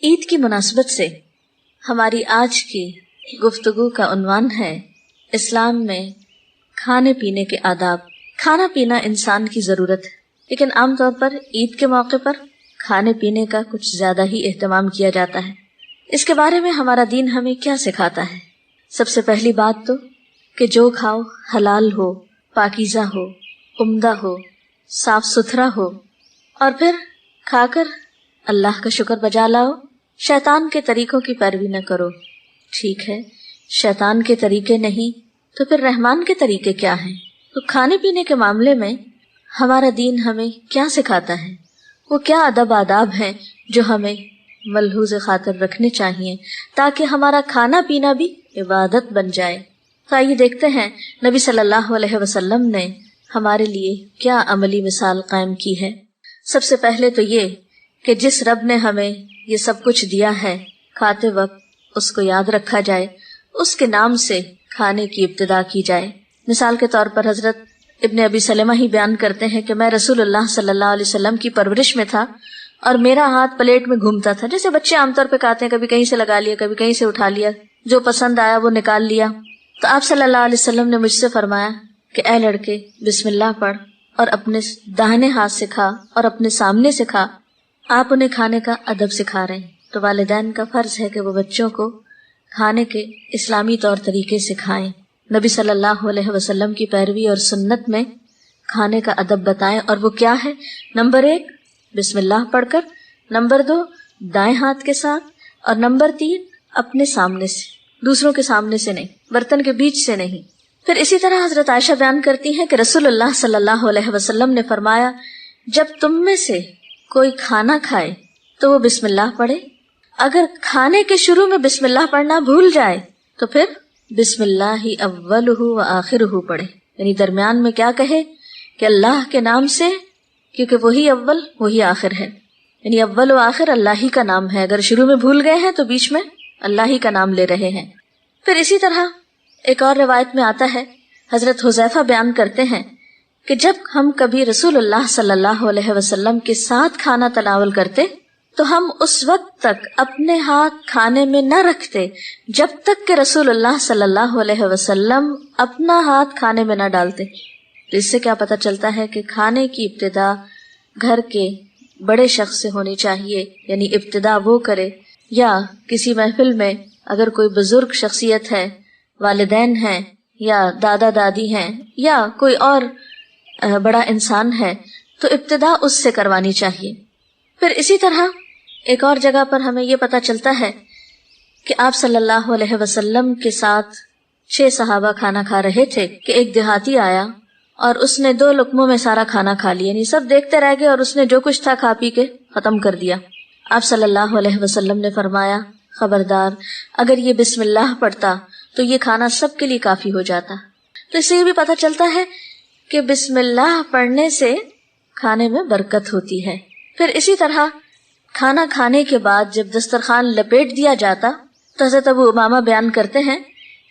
عید کی مناسبت سے ہماری آج کی گفتگو کا عنوان ہے اسلام میں کھانے پینے کے آداب۔ کھانا پینا انسان کی ضرورت ہے، لیکن عام طور پر عید کے موقع پر کھانے پینے کا کچھ زیادہ ہی اہتمام کیا جاتا ہے۔ اس کے بارے میں ہمارا دین ہمیں کیا سکھاتا ہے؟ سب سے پہلی بات تو کہ جو کھاؤ حلال ہو، پاکیزہ ہو، عمدہ ہو، صاف ستھرا ہو، اور پھر کھا کر اللہ کا شکر بجا لاؤ۔ شیطان کے طریقوں کی پیروی نہ کرو۔ ٹھیک ہے، شیطان کے طریقے نہیں تو پھر رحمان کے طریقے کیا ہیں؟ تو کھانے پینے کے معاملے میں ہمارا دین ہمیں کیا سکھاتا ہے؟ وہ کیا ادب آداب ہیں جو ہمیں ملحوظ خاطر رکھنے چاہیے تاکہ ہمارا کھانا پینا بھی عبادت بن جائے۔ تو آئیے دیکھتے ہیں نبی صلی اللہ علیہ وسلم نے ہمارے لیے کیا عملی مثال قائم کی ہے۔ سب سے پہلے تو یہ کہ جس رب نے ہمیں یہ سب کچھ دیا ہے، کھاتے وقت اس کو یاد رکھا جائے، اس کے نام سے کھانے کی ابتدا کی جائے۔ مثال کے طور پر حضرت ابن ابی سلمہ ہی بیان کرتے ہیں کہ میں رسول اللہ صلی اللہ علیہ وسلم کی پرورش میں تھا اور میرا ہاتھ پلیٹ میں گھومتا تھا، جیسے بچے عام طور پہ کھاتے ہیں، کبھی کہیں سے لگا لیا، کبھی کہیں سے اٹھا لیا، جو پسند آیا وہ نکال لیا۔ تو آپ صلی اللہ علیہ وسلم نے مجھ سے فرمایا کہ اے لڑکے، بسم اللہ پڑھ اور اپنے داہنے ہاتھ سے کھا اور اپنے سامنے سے کھا۔ آپ انہیں کھانے کا ادب سکھا رہے ہیں، تو والدین کا فرض ہے کہ وہ بچوں کو کھانے کے اسلامی طور طریقے سکھائیں، نبی صلی اللہ علیہ وسلم کی پیروی اور سنت میں کھانے کا ادب بتائیں۔ اور وہ کیا ہے؟ نمبر 1 بسم اللہ پڑھ کر، نمبر 2 دائیں ہاتھ کے ساتھ، اور نمبر 3 اپنے سامنے سے، دوسروں کے سامنے سے نہیں، برتن کے بیچ سے نہیں۔ پھر اسی طرح حضرت عائشہ بیان کرتی ہیں کہ رسول اللہ صلی اللہ علیہ وسلم نے فرمایا، جب تم میں سے کوئی کھانا کھائے تو وہ بسم اللہ پڑھے، اگر کھانے کے شروع میں بسم اللہ پڑھنا بھول جائے تو پھر بسم اللہ اولہ و آخرہ پڑھے، یعنی درمیان میں کیا کہے کہ اللہ کے نام سے، کیونکہ وہی اول وہی آخر ہے، یعنی اول و آخر اللہ ہی کا نام ہے۔ اگر شروع میں بھول گئے ہیں تو بیچ میں اللہ ہی کا نام لے رہے ہیں۔ پھر اسی طرح ایک اور روایت میں آتا ہے، حضرت حذیفہ بیان کرتے ہیں کہ جب ہم کبھی رسول اللہ صلی اللہ علیہ وسلم کے ساتھ کھانا تناول کرتے تو ہم اس وقت تک اپنے ہاتھ کھانے میں نہ رکھتے جب تک کہ رسول اللہ صلی اللہ علیہ وسلم اپنا ہاتھ کھانے میں نہ ڈالتے۔ تو اس سے کیا پتہ چلتا ہے کہ کھانے کی ابتدا گھر کے بڑے شخص سے ہونی چاہیے، یعنی ابتدا وہ کرے، یا کسی محفل میں اگر کوئی بزرگ شخصیت ہے، والدین ہیں یا دادا دادی ہیں یا کوئی اور بڑا انسان ہے، تو ابتدا اس سے کروانی چاہیے۔ پھر اسی طرح ایک اور جگہ پر ہمیں یہ پتہ چلتا ہے کہ آپ صلی اللہ علیہ وسلم کے ساتھ 6 صحابہ کھانا کھا رہے تھے کہ ایک دیہاتی آیا اور اس نے 2 لقموں میں سارا کھانا کھا لیا، یعنی سب دیکھتے رہ گئے اور اس نے جو کچھ تھا کھا پی کے ختم کر دیا۔ آپ صلی اللہ علیہ وسلم نے فرمایا، خبردار، اگر یہ بسم اللہ پڑھتا تو یہ کھانا سب کے لیے کافی ہو جاتا۔ تو اس سے یہ بھی پتہ چلتا ہے کہ بسم اللہ پڑھنے سے کھانے میں برکت ہوتی ہے۔ پھر اسی طرح کھانا کھانے کے بعد جب دسترخوان لپیٹ دیا جاتا تو حضرت ابو امامہ بیان کرتے ہیں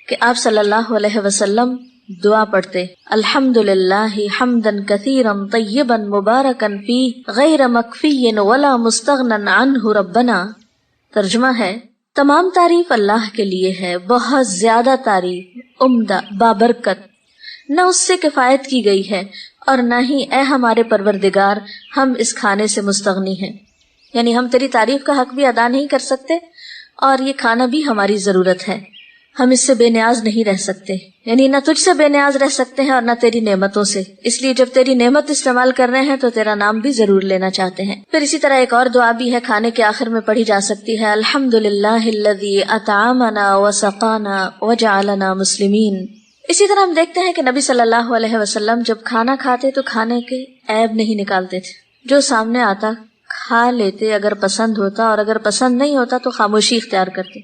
کہ آپ صلی اللہ علیہ وسلم دعا پڑھتے، الحمدللہ حمدا کثیرا طیبا مبارکا فیہ غیر مکفی ولا مستغنا عنہ ربنا۔ ترجمہ ہے، تمام تعریف اللہ کے لیے ہے، بہت زیادہ تعریف، عمدہ، بابرکت، نہ اس سے کفایت کی گئی ہے اور نہ ہی اے ہمارے پروردگار ہم اس کھانے سے مستغنی ہیں، یعنی ہم تیری تعریف کا حق بھی ادا نہیں کر سکتے اور یہ کھانا بھی ہماری ضرورت ہے، ہم اس سے بے نیاز نہیں رہ سکتے، یعنی نہ تجھ سے بے نیاز رہ سکتے ہیں اور نہ تیری نعمتوں سے، اس لیے جب تیری نعمت استعمال کر رہے ہیں تو تیرا نام بھی ضرور لینا چاہتے ہیں۔ پھر اسی طرح ایک اور دعا بھی ہے، کھانے کے آخر میں پڑھی جا سکتی ہے، الحمدللہ الذی اطعمنا وسقانا وجعلنا مسلمین۔ اسی طرح ہم دیکھتے ہیں کہ نبی صلی اللہ علیہ وسلم جب کھانا کھاتے تو کھانے کے عیب نہیں نکالتے تھے، جو سامنے آتا کھا لیتے اگر پسند ہوتا، اور اگر پسند نہیں ہوتا تو خاموشی اختیار کرتے،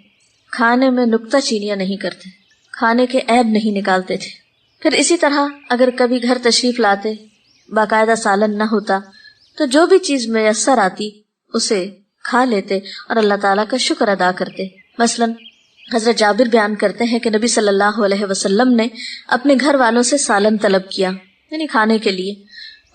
کھانے میں نکتہ چینیاں نہیں کرتے، کھانے کے عیب نہیں نکالتے تھے۔ پھر اسی طرح اگر کبھی گھر تشریف لاتے، باقاعدہ سالن نہ ہوتا تو جو بھی چیز میسر آتی اسے کھا لیتے اور اللہ تعالیٰ کا شکر ادا کرتے۔ مثلاً حضرت جابر بیان کرتے ہیں کہ نبی صلی اللہ علیہ وسلم نے اپنے گھر والوں سے سالن طلب کیا، یعنی کھانے کے لیے۔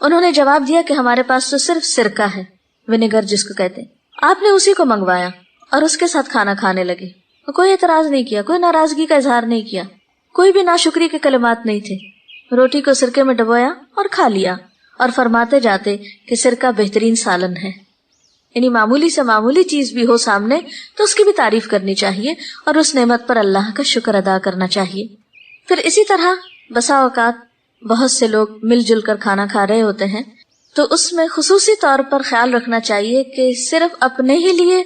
انہوں نے جواب دیا کہ ہمارے پاس تو صرف سرکہ ہے، ونیگر جس کو کہتے ہیں۔ آپ نے اسی کو منگوایا اور اس کے ساتھ کھانا کھانے لگے. کوئی اعتراض نہیں کیا, کوئی ناراضگی کا اظہار نہیں کیا, کوئی بھی ناشکری کے کلمات نہیں تھے. روٹی کو سرکے میں ڈبویا اور کھا لیا, اور فرماتے جاتے کہ سرکہ بہترین سالن ہے. یعنی معمولی سے معمولی چیز بھی ہو سامنے تو اس کی بھی تعریف کرنی چاہیے اور اس نعمت پر اللہ کا شکر ادا کرنا چاہیے. پھر اسی طرح بسا اوقات بہت سے لوگ مل جل کر کھانا کھا رہے ہوتے ہیں, تو اس میں خصوصی طور پر خیال رکھنا چاہیے کہ صرف اپنے ہی لیے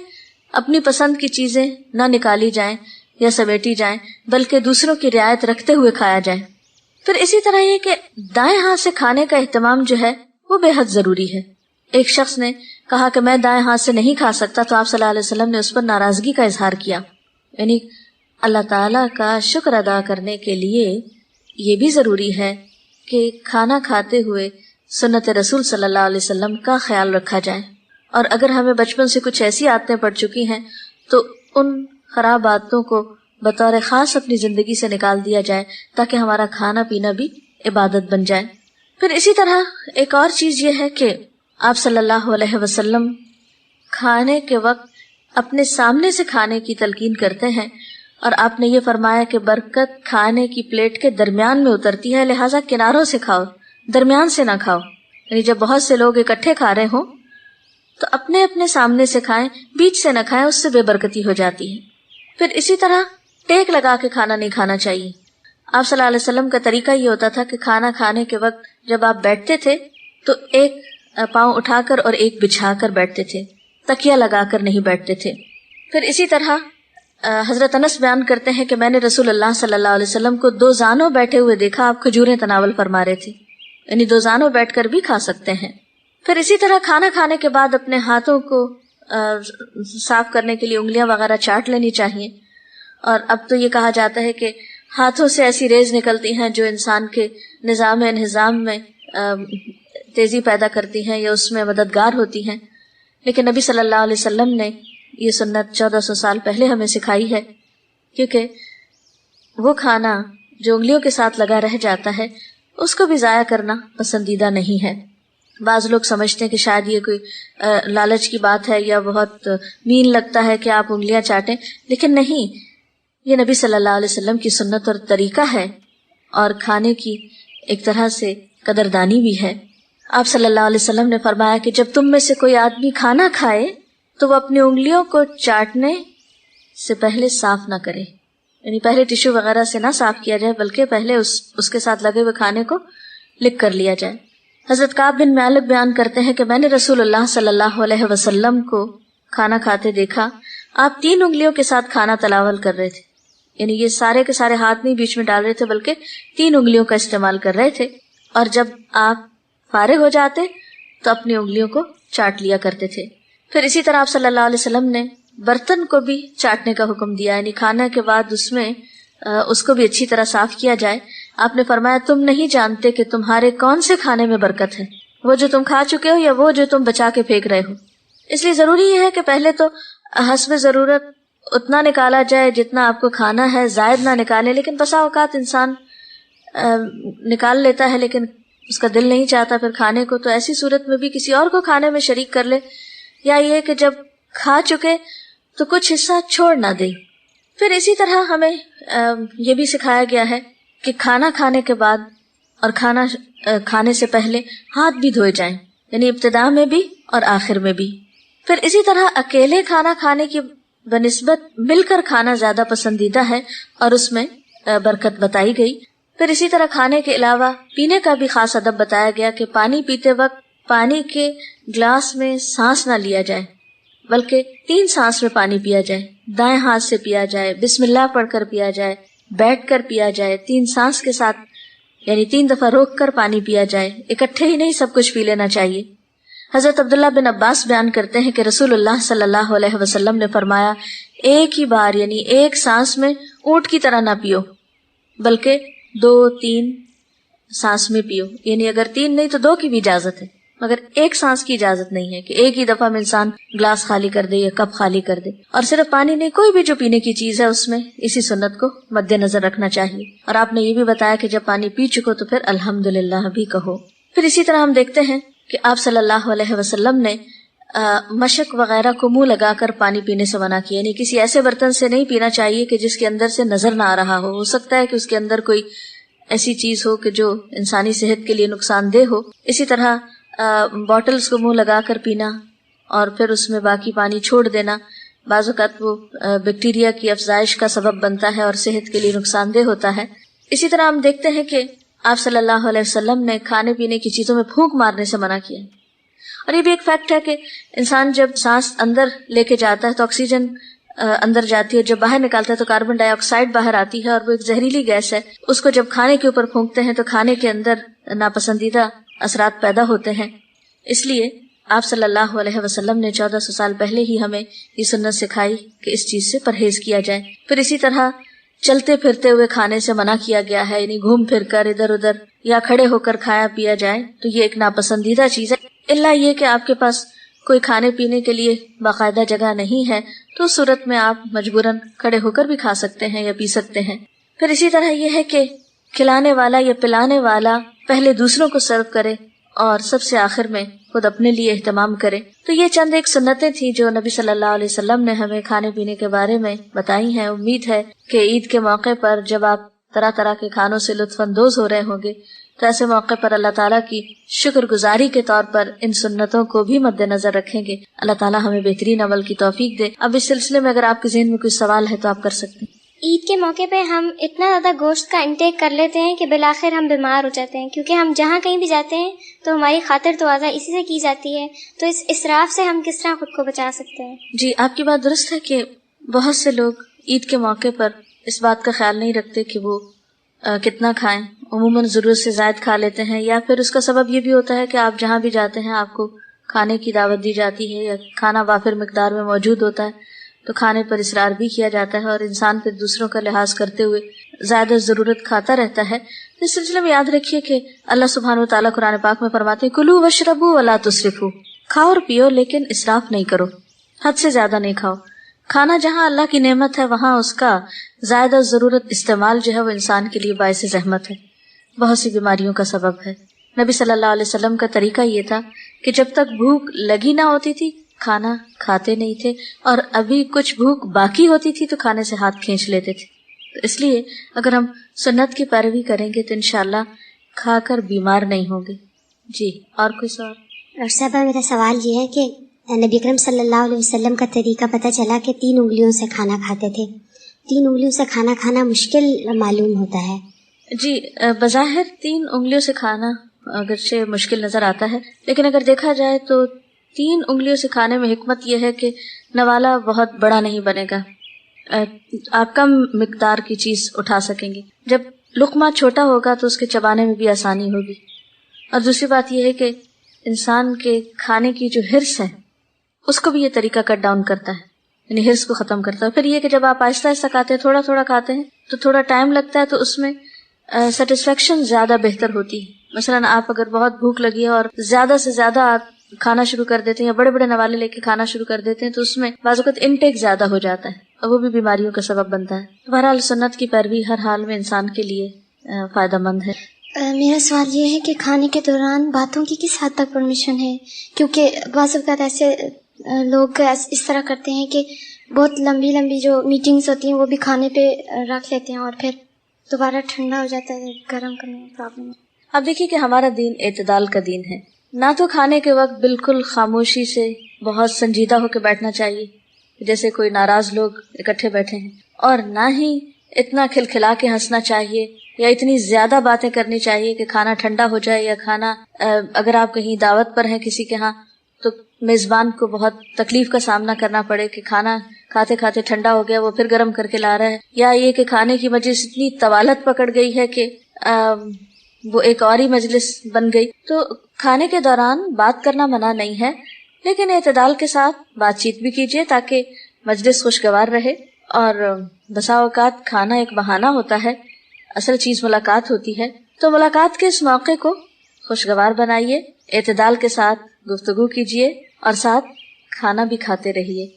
اپنی پسند کی چیزیں نہ نکالی جائیں یا سمیٹی جائیں, بلکہ دوسروں کی رعایت رکھتے ہوئے کھایا جائے. پھر اسی طرح یہ کہ دائیں ہاتھ سے کھانے کا اہتمام جو ہے وہ بے حد ضروری ہے. ایک شخص نے کہا کہ میں دائیں ہاتھ سے نہیں کھا سکتا, تو آپ صلی اللہ علیہ وسلم نے اس پر ناراضگی کا اظہار کیا. یعنی اللہ تعالیٰ کا شکر ادا کرنے کے لیے یہ بھی ضروری ہے کہ کھانا کھاتے ہوئے سنت رسول صلی اللہ علیہ وسلم کا خیال رکھا جائے. اور اگر ہمیں بچپن سے کچھ ایسی عادتیں پڑ چکی ہیں تو ان خراب عادتوں کو بطور خاص اپنی زندگی سے نکال دیا جائے تاکہ ہمارا کھانا پینا بھی عبادت بن جائے. پھر اسی طرح ایک اور چیز یہ ہے کہ آپ صلی اللہ علیہ وسلم کھانے کے وقت اپنے سامنے سے کھانے کی تلقین کرتے ہیں, اور آپ نے یہ فرمایا کہ برکت کھانے کی پلیٹ کے درمیان میں اترتی ہے, لہٰذا کناروں سے کھاؤ, درمیان سے نہ کھاؤ. یعنی جب بہت سے لوگ اکٹھے کھا رہے ہوں تو اپنے اپنے سامنے سے کھائیں, بیچ سے نہ کھائیں, اس سے بے برکتی ہو جاتی ہے. پھر اسی طرح ٹیک لگا کے کھانا نہیں کھانا چاہیے. آپ صلی اللہ علیہ وسلم کا طریقہ یہ ہوتا تھا کہ کھانا کھانے کے وقت جب آپ بیٹھتے تھے تو ایک پاؤں اٹھا کر اور ایک بچھا کر بیٹھتے تھے, تکیہ لگا کر نہیں بیٹھتے تھے. پھر اسی طرح حضرت انس بیان کرتے ہیں کہ میں نے رسول اللہ صلی اللہ علیہ وسلم کو 2 زانوں بیٹھے ہوئے دیکھا, آپ کھجوریں تناول فرما رہے تھے. یعنی 2 زانوں بیٹھ کر بھی کھا سکتے ہیں. پھر اسی طرح کھانا کھانے کے بعد اپنے ہاتھوں کو صاف کرنے کے لیے انگلیاں وغیرہ چاٹ لینی چاہیے. اور اب تو یہ کہا جاتا ہے کہ ہاتھوں سے ایسی ریز نکلتی ہیں جو انسان کے نظام انہضام میں تیزی پیدا کرتی ہیں یا اس میں مددگار ہوتی ہیں. لیکن نبی صلی اللہ علیہ وسلم نے یہ سنت 1400 سال پہلے ہمیں سکھائی ہے, کیونکہ وہ کھانا جو انگلیوں کے ساتھ لگا رہ جاتا ہے اس کو بھی ضائع کرنا پسندیدہ نہیں ہے. بعض لوگ سمجھتے ہیں کہ شاید یہ کوئی لالچ کی بات ہے یا بہت مین لگتا ہے کہ آپ انگلیاں چاٹیں, لیکن نہیں, یہ نبی صلی اللہ علیہ وسلم کی سنت اور طریقہ ہے, اور کھانے کی ایک طرح سے قدردانی بھی ہے. آپ صلی اللہ علیہ وسلم نے فرمایا کہ جب تم میں سے کوئی آدمی کھانا کھائے تو وہ اپنی انگلیوں کو چاٹنے سے پہلے صاف نہ کرے. یعنی پہلے ٹیشو وغیرہ سے نہ صاف کیا جائے, بلکہ پہلے اس کے ساتھ لگے ہوئے کھانے کو لکھ کر لیا جائے. حضرت کعب بن مالک بیان کرتے ہیں کہ میں نے رسول اللہ صلی اللہ علیہ وسلم کو کھانا کھاتے دیکھا, آپ 3 انگلیوں کے ساتھ کھانا تناول کر رہے تھے. یعنی یہ سارے کے سارے ہاتھ نہیں بیچ میں ڈال رہے تھے, بلکہ 3 انگلیوں کا استعمال کر رہے تھے, اور جب آپ فارغ ہو جاتے تو اپنی انگلیوں کو چاٹ لیا کرتے تھے. پھر اسی طرح آپ صلی اللہ علیہ وسلم نے برتن کو بھی چاٹنے کا حکم دیا, یعنی کھانا کے بعد اس کو بھی اچھی طرح صاف کیا جائے. آپ نے فرمایا تم نہیں جانتے کہ تمہارے کون سے کھانے میں برکت ہے, وہ جو تم کھا چکے ہو یا وہ جو تم بچا کے پھینک رہے ہو. اس لیے ضروری یہ ہے کہ پہلے تو حسب ضرورت اتنا نکالا جائے جتنا آپ کو کھانا ہے, زائد نہ نکالے. لیکن بسا اوقات انسان نکال لیتا ہے لیکن اس کا دل نہیں چاہتا پھر کھانے کو, تو ایسی صورت میں بھی کسی اور کو کھانے میں شریک کر لے, یا یہ کہ جب کھا چکے تو کچھ حصہ چھوڑ نہ دے. پھر اسی طرح ہمیں یہ بھی سکھایا گیا ہے کہ کھانا کھانے کے بعد اور کھانا کھانے سے پہلے ہاتھ بھی دھوئے جائیں, یعنی ابتدا میں بھی اور آخر میں بھی. پھر اسی طرح اکیلے کھانا کھانے کی بنسبت مل کر کھانا زیادہ پسندیدہ ہے اور اس میں برکت بتائی گئی. پھر اسی طرح کھانے کے علاوہ پینے کا بھی خاص ادب بتایا گیا کہ پانی پیتے وقت پانی کے گلاس میں سانس نہ لیا جائے, بلکہ 3 سانس میں پانی پیا جائے. دائیں ہاتھ سے پیا جائے, بسم اللہ پڑھ کر پیا جائے, بیٹھ کر پیا جائے, 3 سانس کے ساتھ, یعنی 3 دفعہ روک کر پانی پیا جائے. اکٹھے ہی نہیں سب کچھ پی لینا چاہیے. حضرت عبداللہ بن عباس بیان کرتے ہیں کہ رسول اللہ صلی اللہ علیہ وسلم نے فرمایا ایک ہی بار یعنی ایک سانس میں اونٹ کی طرح نہ پیو, بلکہ 2-3 سانس میں پیو. یعنی اگر 3 نہیں تو 2 کی بھی اجازت ہے, مگر ایک سانس کی اجازت نہیں ہے کہ ایک ہی دفعہ میں انسان گلاس خالی کر دے یا کپ خالی کر دے. اور صرف پانی نہیں, کوئی بھی جو پینے کی چیز ہے اس میں اسی سنت کو مد نظر رکھنا چاہیے. اور آپ نے یہ بھی بتایا کہ جب پانی پی چکو تو پھر الحمدللہ بھی کہو. پھر اسی طرح ہم دیکھتے ہیں کہ آپ صلی اللہ علیہ وسلم نے مشک وغیرہ کو منہ لگا کر پانی پینے سے منع کیا، یعنی کسی ایسے برتن سے نہیں پینا چاہیے کہ جس کے اندر سے نظر نہ آ رہا ہو سکتا ہے کہ اس کے اندر کوئی ایسی چیز ہو کہ جو انسانی صحت کے لیے نقصان دہ ہو۔ اسی طرح باٹلز کو منہ لگا کر پینا اور پھر اس میں باقی پانی چھوڑ دینا، بعض اوقات وہ بیکٹیریا کی افزائش کا سبب بنتا ہے اور صحت کے لیے نقصان دہ ہوتا ہے۔ اسی طرح ہم دیکھتے ہیں کہ آپ صلی اللہ علیہ وسلم نے کھانے پینے کی چیزوں میں پھونک مارنے سے منع کیا، اور یہ بھی ایک فیکٹ ہے کہ انسان جب سانس اندر لے کے جاتا ہے تو آکسیجن اندر جاتی ہے، جب باہر نکالتا ہے تو کاربن ڈائی آکسائڈ باہر آتی ہے، اور وہ ایک زہریلی گیس ہے۔ اس کو جب کھانے کے اوپر پھونکتے ہیں تو کھانے کے اندر ناپسندیدہ اثرات پیدا ہوتے ہیں۔ اس لیے آپ صلی اللہ علیہ وسلم نے 1400 سال پہلے ہی ہمیں یہ سنت سکھائی کہ اس چیز سے پرہیز کیا جائے۔ پھر اسی طرح چلتے پھرتے ہوئے کھانے سے منع کیا گیا ہے، یعنی گھوم پھر کر ادھر ادھر یا کھڑے ہو کر کھایا پیا جائے تو یہ ایک ناپسندیدہ چیز ہے، الا یہ کہ آپ کے پاس کوئی کھانے پینے کے لیے باقاعدہ جگہ نہیں ہے تو اس صورت میں آپ مجبوراً کھڑے ہو کر بھی کھا سکتے ہیں یا پی سکتے ہیں۔ پھر اسی طرح یہ ہے کہ کھلانے والا یا پلانے والا پہلے دوسروں کو سرو کرے اور سب سے آخر میں خود اپنے لیے اہتمام کرے۔ تو یہ چند ایک سنتیں تھیں جو نبی صلی اللہ علیہ وسلم نے ہمیں کھانے پینے کے بارے میں بتائی ہیں۔ امید ہے کہ عید کے موقع پر جب آپ طرح طرح کے کھانوں سے لطف اندوز ہو رہے ہوں گے تو ایسے موقع پر اللہ تعالیٰ کی شکر گزاری کے طور پر ان سنتوں کو بھی مد نظر رکھیں گے۔ اللہ تعالیٰ ہمیں بہترین عمل کی توفیق دے۔ اب اس سلسلے میں اگر آپ کے ذہن میں کوئی سوال ہے تو آپ کر سکتے ہیں۔ عید کے موقع پہ ہم اتنا زیادہ گوشت کا انٹیک کر لیتے ہیں کہ بالآخر ہم بیمار ہو جاتے ہیں، کیونکہ ہم جہاں کہیں بھی جاتے ہیں تو ہماری خاطر تواضع اسی سے کی جاتی ہے۔ تو اس اسراف سے ہم کس طرح خود کو بچا سکتے ہیں؟ جی، آپ کی بات درست ہے کہ بہت سے لوگ عید کے موقع پر اس بات کا خیال نہیں رکھتے کہ وہ کتنا کھائیں، عموماً ضرورت سے زائد کھا لیتے ہیں، یا پھر اس کا سبب یہ بھی ہوتا ہے کہ آپ جہاں بھی جاتے ہیں آپ کو کھانے کی دعوت دی جاتی ہے یا کھانا وافر مقدار میں موجود ہوتا ہے تو کھانے پر اصرار بھی کیا جاتا ہے، اور انسان پھر دوسروں کا لحاظ کرتے ہوئے زیادہ ضرورت کھاتا رہتا ہے۔ اس سلسلے میں یاد رکھیے کہ اللہ سبحانہ و تعالیٰ قرآن پاک میں فرماتے ہیں کلوا واشربوا ولا تسرفوا، کھاؤ اور پیو لیکن اسراف نہیں کرو، حد سے زیادہ نہیں کھاؤ۔ کھانا جہاں اللہ کی نعمت ہے وہاں اس کا زیادہ ضرورت استعمال جو ہے وہ انسان کے لیے باعث زحمت ہے، بہت سی بیماریوں کا سبب ہے۔ نبی صلی اللہ علیہ وسلم کا طریقہ یہ تھا کہ جب تک بھوک لگی نہ ہوتی تھی کھانا کھاتے نہیں تھے، اور ابھی کچھ بھوک باقی ہوتی تھی تو کھانے سے ہاتھ کھینچ لیتے تھے۔ تو اس لیے اگر ہم سنت کی پیروی کریں گے تو انشاءاللہ کھا کر بیمار نہیں ہوں گے۔ جی، اور کوئی سوال؟ اور صاحبہ میرا سوال یہ ہے کہ نبی اکرم صلی اللہ علیہ وسلم کا طریقہ پتہ چلا کہ 3 انگلیوں سے کھانا کھاتے تھے، 3 انگلیوں سے کھانا کھانا مشکل معلوم ہوتا ہے۔ جی، بظاہر 3 انگلیوں سے کھانا اگرچہ مشکل نظر آتا ہے، لیکن اگر دیکھا جائے تو 3 انگلیوں سے کھانے میں حکمت یہ ہے کہ نوالا بہت بڑا نہیں بنے گا، آپ کم مقدار کی چیز اٹھا سکیں گے۔ جب لقمہ چھوٹا ہوگا تو اس کے چبانے میں بھی آسانی ہوگی، اور دوسری بات یہ ہے کہ انسان کے کھانے کی جو حرص ہے اس کو بھی یہ طریقہ کٹ ڈاؤن کرتا ہے، یعنی حرص کو ختم کرتا ہے۔ پھر یہ کہ جب آپ آہستہ آہستہ کھاتے ہیں، تھوڑا تھوڑا کھاتے ہیں تو تھوڑا ٹائم لگتا ہے، تو اس میں سیٹسفیکشن زیادہ بہتر ہوتی ہے۔ مثلاً آپ اگر بہت بھوک لگی ہے اور زیادہ سے زیادہ آپ کھانا شروع کر دیتے ہیں یا بڑے بڑے نوالے لے کے کھانا شروع کر دیتے ہیں تو اس میں بعض اوقات انٹیک زیادہ ہو جاتا ہے اور وہ بھی بیماریوں کا سبب بنتا ہے۔ بہرحال سنت کی پیروی ہر حال میں انسان کے لیے فائدہ مند ہے۔ میرا سوال یہ ہے کہ کھانے کے دوران باتوں کی کس حد تک پرمیشن ہے؟ کیونکہ بعض اوقات ایسے لوگ اس طرح کرتے ہیں کہ بہت لمبی لمبی جو میٹنگز ہوتی ہیں وہ بھی کھانے پہ رکھ لیتے ہیں اور پھر دوبارہ ٹھنڈا ہو جاتا ہے، گرم کرنے میں پرابلم ہے۔ اب دیکھیے کہ ہمارا دین اعتدال کا دین ہے، نہ تو کھانے کے وقت بالکل خاموشی سے بہت سنجیدہ ہو کے بیٹھنا چاہیے جیسے کوئی ناراض لوگ اکٹھے بیٹھے ہیں، اور نہ ہی اتنا کھلکھلا کے ہنسنا چاہیے یا اتنی زیادہ باتیں کرنی چاہیے کہ کھانا ٹھنڈا ہو جائے، یا کھانا اگر آپ کہیں دعوت پر ہیں کسی کے ہاں تو میزبان کو بہت تکلیف کا سامنا کرنا پڑے کہ کھانا کھاتے کھاتے ٹھنڈا ہو گیا وہ پھر گرم کر کے لا رہا ہے، یا یہ کہ کھانے کی مجلس اتنی طوالت پکڑ گئی ہے کہ وہ ایک اور ہی مجلس بن گئی۔ تو کھانے کے دوران بات کرنا منع نہیں ہے، لیکن اعتدال کے ساتھ بات چیت بھی کیجیے تاکہ مجلس خوشگوار رہے۔ اور بسا اوقات کھانا ایک بہانہ ہوتا ہے، اصل چیز ملاقات ہوتی ہے، تو ملاقات کے اس موقع کو خوشگوار بنائیے، اعتدال کے ساتھ گفتگو کیجیے اور ساتھ کھانا بھی کھاتے رہیے۔